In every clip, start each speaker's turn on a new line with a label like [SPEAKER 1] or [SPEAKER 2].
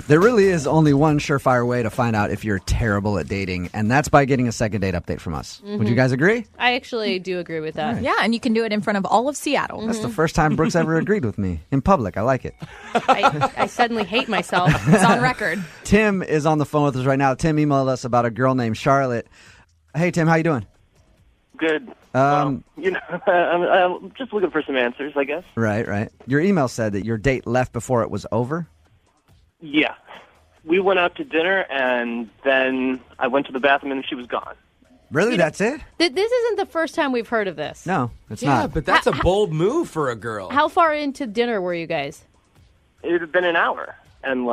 [SPEAKER 1] There really is only one surefire way to find out if you're terrible at dating, and that's by getting a second date update from us. Would you guys agree?
[SPEAKER 2] I actually do agree with that.
[SPEAKER 1] Right.
[SPEAKER 3] Yeah, and you can do it in front of all of Seattle.
[SPEAKER 1] That's the first time Brooks ever agreed with me. In public, I like it.
[SPEAKER 2] I suddenly hate myself.
[SPEAKER 3] It's on record.
[SPEAKER 1] Tim is on the phone with us right now. Tim emailed us about a girl named Charlotte. Hey, Tim, how you doing?
[SPEAKER 4] Good. I'm just looking for some answers, I guess.
[SPEAKER 1] Right. Your email said that your date left before it was over?
[SPEAKER 4] Yeah. We went out to dinner, and then I went to the bathroom, and she was gone.
[SPEAKER 1] Really? That's it?
[SPEAKER 2] This isn't the first time we've heard of this.
[SPEAKER 1] No, it's
[SPEAKER 5] Yeah,
[SPEAKER 1] not.
[SPEAKER 5] but that's a bold move for a girl.
[SPEAKER 2] How far into dinner were you guys?
[SPEAKER 4] It had been an hour, and,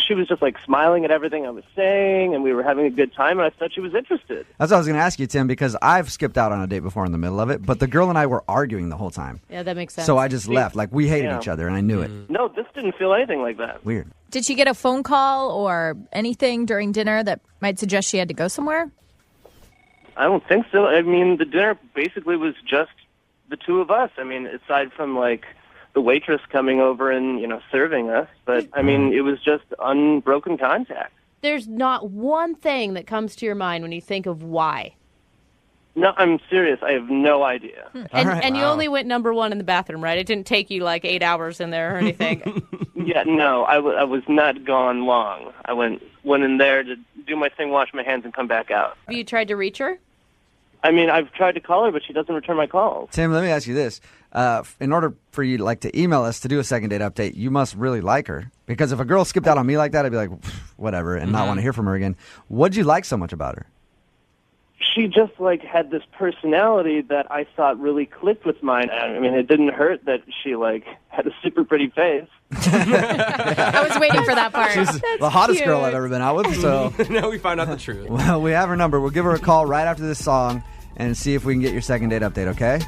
[SPEAKER 4] she was just, smiling at everything I was saying, and we were having a good time, and I thought she was interested.
[SPEAKER 1] That's what I was going to ask you, Tim, because I've skipped out on a date before in the middle of it, but the girl and I were arguing the whole time.
[SPEAKER 2] Yeah, that makes sense.
[SPEAKER 1] So I just left. We hated each other, and I knew it.
[SPEAKER 4] No, this didn't feel anything like that.
[SPEAKER 1] Weird.
[SPEAKER 3] Did she get a phone call or anything during dinner that might suggest she had to go somewhere?
[SPEAKER 4] I don't think so. The dinner basically was just the two of us. Aside from, the waitress coming over and, serving us. But, it was just unbroken contact.
[SPEAKER 2] There's not one thing that comes to your mind when you think of why.
[SPEAKER 4] No, I'm serious. I have no idea.
[SPEAKER 2] And you only went number one in the bathroom, right? It didn't take you 8 hours in there or anything.
[SPEAKER 4] Yeah, no, I was not gone long. I went in there to do my thing, wash my hands, and come back out.
[SPEAKER 2] Have you tried to reach her?
[SPEAKER 4] I've tried to call her, but she doesn't return my calls.
[SPEAKER 1] Tim, let me ask you this. In order for you to email us to do a second date update, you must really like her. Because if a girl skipped out on me like that, I'd be like, whatever, and not want to hear from her again. What'd you like so much about her?
[SPEAKER 4] She just, had this personality that I thought really clicked with mine. It didn't hurt that she, had a super pretty face.
[SPEAKER 3] I was waiting for that part.
[SPEAKER 1] She's the hottest girl I've ever been out with, so...
[SPEAKER 5] Now we find out the truth.
[SPEAKER 1] Well, we have her number. We'll give her a call right after this song and see if we can get your second date update, okay?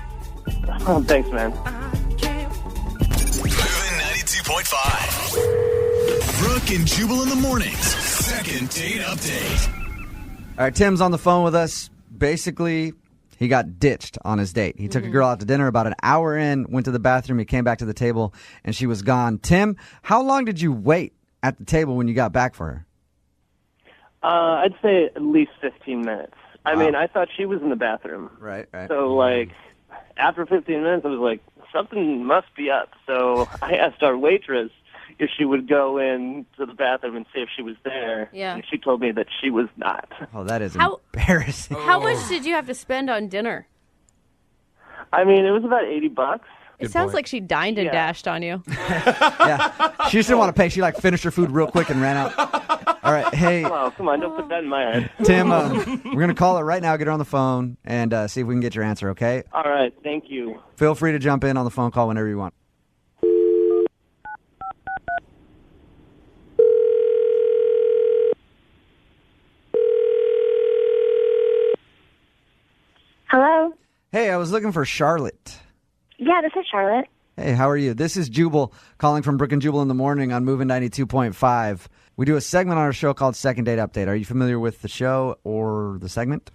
[SPEAKER 4] Oh, thanks, man.
[SPEAKER 6] Moving 92.5. Brooke and Jubal in the mornings. Second date update.
[SPEAKER 1] All right, Tim's on the phone with us. Basically, he got ditched on his date. He took a girl out to dinner about an hour in, went to the bathroom, he came back to the table, and she was gone. Tim, how long did you wait at the table when you got back for her?
[SPEAKER 4] I'd say at least 15 minutes. I thought she was in the bathroom.
[SPEAKER 1] Right.
[SPEAKER 4] So, after 15 minutes, I was like, something must be up. So I asked our waitress if she would go in to the bathroom and see if she was there.
[SPEAKER 2] Yeah.
[SPEAKER 4] And she told me that she was not.
[SPEAKER 1] Oh, that is embarrassing.
[SPEAKER 2] How much did you have to spend on dinner?
[SPEAKER 4] It was about $80.
[SPEAKER 2] It sounds like she dined and dashed on you.
[SPEAKER 1] Yeah. She just didn't want to pay. She finished her food real quick and ran out. All right. Hey.
[SPEAKER 4] Oh, come on. Don't put that in my head.
[SPEAKER 1] Tim, we're going to call her right now, get her on the phone, and see if we can get your answer, okay?
[SPEAKER 4] All right. Thank you.
[SPEAKER 1] Feel free to jump in on the phone call whenever you want.
[SPEAKER 7] Hello?
[SPEAKER 1] Hey, I was looking for Charlotte.
[SPEAKER 7] Yeah, this is Charlotte.
[SPEAKER 1] Hey, how are you? This is Jubal calling from Brooke and Jubal in the morning on Moving 92.5. We do a segment on our show called Second Date Update. Are you familiar with the show or the segment?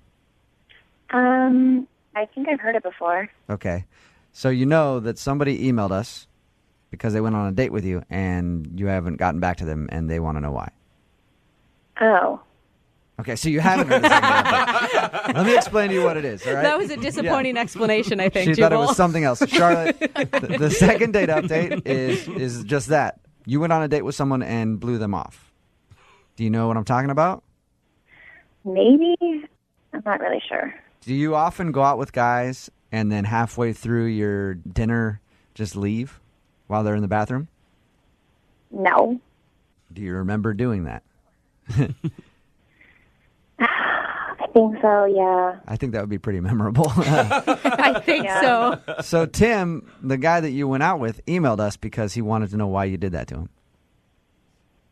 [SPEAKER 7] I think I've heard it before.
[SPEAKER 1] Okay. So you know that somebody emailed us because they went on a date with you and you haven't gotten back to them and they want to know why.
[SPEAKER 7] Oh.
[SPEAKER 1] Okay, so you haven't heard the Second Date Update. Let me explain to you what it is, all right?
[SPEAKER 2] That was a disappointing explanation, I think,
[SPEAKER 1] She
[SPEAKER 2] Jubal.
[SPEAKER 1] thought it was something else. Charlotte, the Second Date Update is just that. You went on a date with someone and blew them off. Do you know what I'm talking about?
[SPEAKER 7] Maybe? I'm not really sure.
[SPEAKER 1] Do you often go out with guys and then halfway through your dinner just leave while they're in the bathroom?
[SPEAKER 7] No.
[SPEAKER 1] Do you remember doing that?
[SPEAKER 7] I think so, yeah.
[SPEAKER 1] I think that would be pretty memorable.
[SPEAKER 2] I think so.
[SPEAKER 1] So Tim, the guy that you went out with, emailed us because he wanted to know why you did that to him.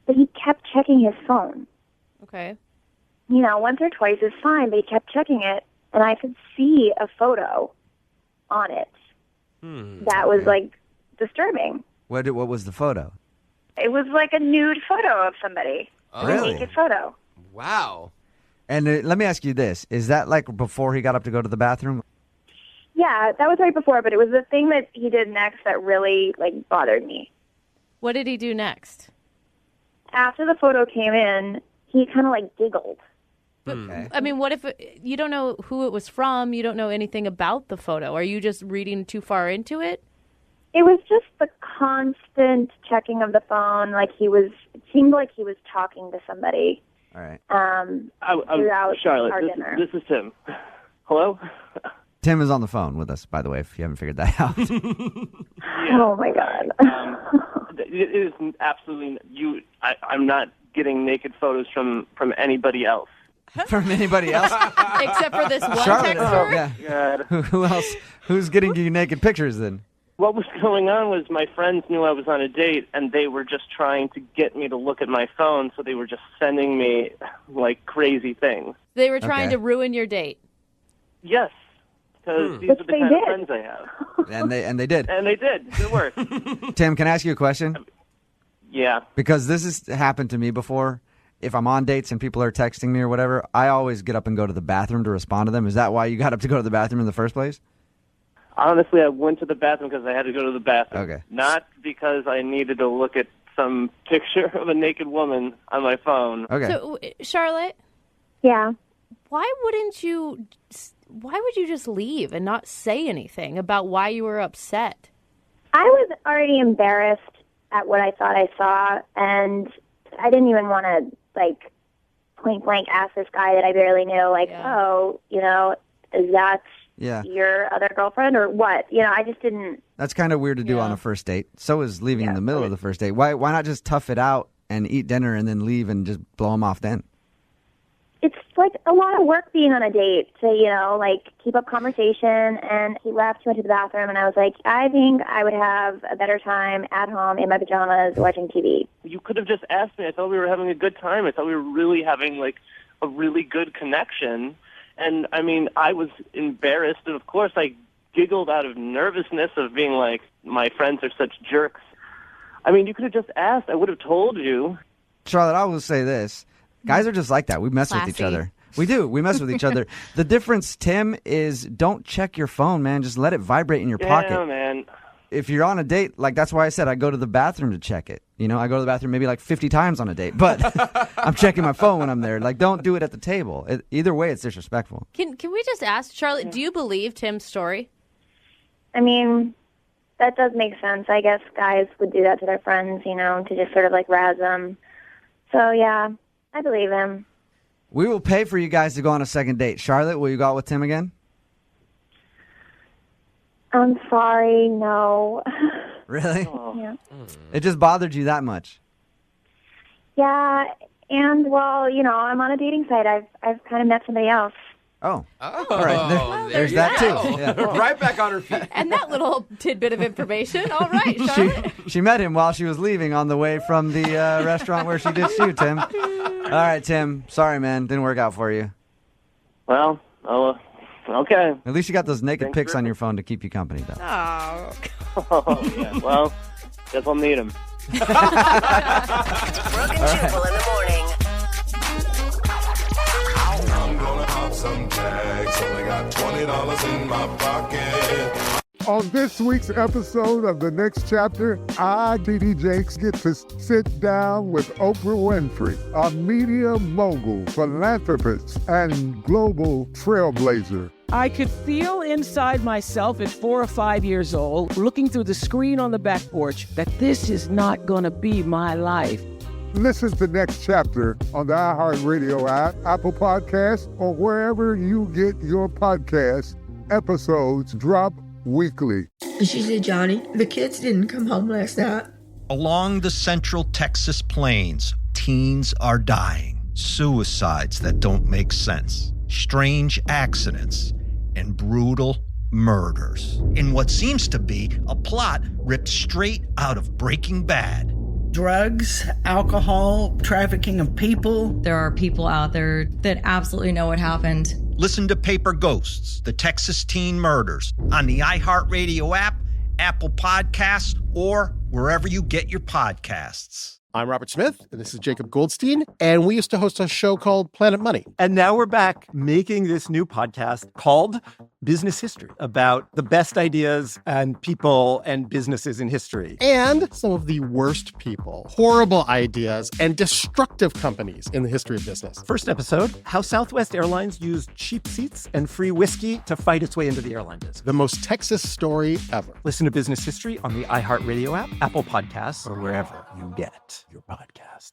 [SPEAKER 7] But he kept checking his phone.
[SPEAKER 2] Okay.
[SPEAKER 7] Once or twice is fine, but he kept checking it, and I could see a photo on it. That was, disturbing.
[SPEAKER 1] What was the photo?
[SPEAKER 7] It was like a nude photo of somebody.
[SPEAKER 1] Really?
[SPEAKER 7] A naked photo.
[SPEAKER 5] Wow.
[SPEAKER 1] And let me ask you this. Is that before he got up to go to the bathroom?
[SPEAKER 7] Yeah, that was right before, but it was the thing that he did next that really, bothered me.
[SPEAKER 2] What did he do next?
[SPEAKER 7] after the photo came in, he kind of like giggled.
[SPEAKER 1] Okay.
[SPEAKER 2] I mean, what if you don't know who it was from? You don't know anything about the photo. Are you just reading too far into it?
[SPEAKER 7] It was just the constant checking of the phone. Like it seemed like he was talking to somebody.
[SPEAKER 1] All right.
[SPEAKER 7] Throughout
[SPEAKER 4] Charlotte,
[SPEAKER 7] our dinner.
[SPEAKER 4] this is Tim. Hello?
[SPEAKER 1] Tim is on the phone with us, by the way, if you haven't figured that out.
[SPEAKER 7] Oh my God.
[SPEAKER 4] It is absolutely I'm not getting naked photos from anybody else.
[SPEAKER 1] From anybody else?
[SPEAKER 2] Except for this one
[SPEAKER 1] Charlotte.
[SPEAKER 2] texter?
[SPEAKER 1] Yeah.
[SPEAKER 4] God.
[SPEAKER 1] Who else? Who's getting you naked pictures then?
[SPEAKER 4] What was going on was my friends knew I was on a date, and they were just trying to get me to look at my phone, so they were just sending me, like, crazy things.
[SPEAKER 2] They were trying
[SPEAKER 1] Okay.
[SPEAKER 2] to ruin your date.
[SPEAKER 4] Yes, because these
[SPEAKER 7] Which
[SPEAKER 4] are the
[SPEAKER 7] they
[SPEAKER 4] kind of
[SPEAKER 7] did.
[SPEAKER 4] friends I have.
[SPEAKER 1] And they did.
[SPEAKER 4] And they did. Good work.
[SPEAKER 1] Tim, can I ask you a question?
[SPEAKER 4] Yeah.
[SPEAKER 1] Because this has happened to me before. If I'm on dates and people are texting me or whatever, I always get up and go to the bathroom to respond to them. Is that why you got up to go to the bathroom in the first place?
[SPEAKER 4] Honestly, I went to the bathroom because I had to go to the bathroom.
[SPEAKER 1] Okay.
[SPEAKER 4] Not because I needed to look at some picture of a naked woman on my phone.
[SPEAKER 1] Okay.
[SPEAKER 2] So, Charlotte,
[SPEAKER 7] Yeah.
[SPEAKER 2] why would you just leave and not say anything about why you were upset?
[SPEAKER 7] I was already embarrassed at what I thought I saw, and I didn't even want to, like, point blank ask this guy that I barely knew, like,
[SPEAKER 2] Yeah.
[SPEAKER 7] oh, is that
[SPEAKER 1] Yeah.
[SPEAKER 7] your other girlfriend or what? I just didn't.
[SPEAKER 1] That's kind of weird to do
[SPEAKER 2] Yeah.
[SPEAKER 1] on a first date. So is leaving in the middle of the first date. Why not just tough it out and eat dinner and then leave and just blow them off then?
[SPEAKER 7] It's like a lot of work being on a date to, keep up conversation. And he left, he went to the bathroom, and I was like, I think I would have a better time at home in my pajamas watching TV.
[SPEAKER 4] You could have just asked me. I thought we were having a good time. I thought we were really having, like, a really good connection. And, I mean, I was embarrassed. And, of course, I giggled out of nervousness of being like, my friends are such jerks. I mean, you could have just asked. I would have told you.
[SPEAKER 1] Charlotte, I will say this. Guys are just like that. We mess with each
[SPEAKER 2] Classy.
[SPEAKER 1] other. We do. We mess with each other. The difference, Tim, is don't check your phone, man. Just let it vibrate in your
[SPEAKER 4] Yeah,
[SPEAKER 1] pocket.
[SPEAKER 4] man.
[SPEAKER 1] If you're on a date, like that's why I said I go to the bathroom to check it. I go to the bathroom maybe like 50 times on a date, but I'm checking my phone when I'm there. Like, don't do it at the table. Either way, it's disrespectful.
[SPEAKER 2] Can we just ask, Charlotte, do you believe Tim's story?
[SPEAKER 7] I mean, that does make sense. I guess guys would do that to their friends, to just sort of like razz them. So, yeah, I believe him.
[SPEAKER 1] We will pay for you guys to go on a second date. Charlotte, will you go out with Tim again?
[SPEAKER 7] I'm sorry, no.
[SPEAKER 1] Really?
[SPEAKER 7] Yeah.
[SPEAKER 1] It just bothered you that much?
[SPEAKER 7] Yeah, and well, I'm on a dating site. I've kind of met somebody else.
[SPEAKER 1] Oh.
[SPEAKER 5] Oh,
[SPEAKER 1] All right. There's
[SPEAKER 5] you
[SPEAKER 1] that
[SPEAKER 5] go.
[SPEAKER 1] too. Yeah.
[SPEAKER 5] Right back on her feet.
[SPEAKER 2] And that little tidbit of information. All right, Charlotte.
[SPEAKER 1] She met him while she was leaving on the way from the restaurant where she ditched you, Tim. All right, Tim. Sorry, man. Didn't work out for you.
[SPEAKER 4] Well, okay.
[SPEAKER 1] At least you got those naked
[SPEAKER 4] Thanks
[SPEAKER 1] pics
[SPEAKER 4] for-
[SPEAKER 1] on your phone to keep you company, though.
[SPEAKER 2] Oh.
[SPEAKER 4] Oh, yeah. Well, guess I'll need him.
[SPEAKER 8] Brooke and Jubal in the morning.
[SPEAKER 6] I'm gonna hop some tags. Only got $20 in my pocket.
[SPEAKER 9] On this week's episode of The Next Chapter, I, D.D. Jakes, get to sit down with Oprah Winfrey, a media mogul, philanthropist, and global trailblazer.
[SPEAKER 10] I could feel inside myself at 4 or 5 years old, looking through the screen on the back porch, that this is not going to be my life.
[SPEAKER 9] Listen to Next Chapter on the iHeartRadio app, Apple Podcasts, or wherever you get your podcasts. Episodes drop weekly.
[SPEAKER 11] She said, Johnny, the kids didn't come home last night.
[SPEAKER 12] Along the central Texas plains, teens are dying. Suicides that don't make sense. Strange accidents and brutal murders. In what seems to be a plot ripped straight out of Breaking Bad.
[SPEAKER 11] Drugs, alcohol, trafficking of people.
[SPEAKER 13] There are people out there that absolutely know what happened.
[SPEAKER 12] Listen to Paper Ghosts, the Texas Teen Murders, on the iHeartRadio app, Apple Podcasts, or wherever you get your podcasts.
[SPEAKER 14] I'm Robert Smith, and this is Jacob Goldstein, and we used to host a show called Planet Money.
[SPEAKER 15] And now we're back making this new podcast called Business History, about the best ideas and people and businesses in history.
[SPEAKER 14] And some of the worst people, horrible ideas, and destructive companies in the history of business.
[SPEAKER 15] First episode, how Southwest Airlines used cheap seats and free whiskey to fight its way into the airline business.
[SPEAKER 14] The most Texas story ever.
[SPEAKER 15] Listen to Business History on the iHeartRadio app, Apple Podcasts, or wherever you get your podcast.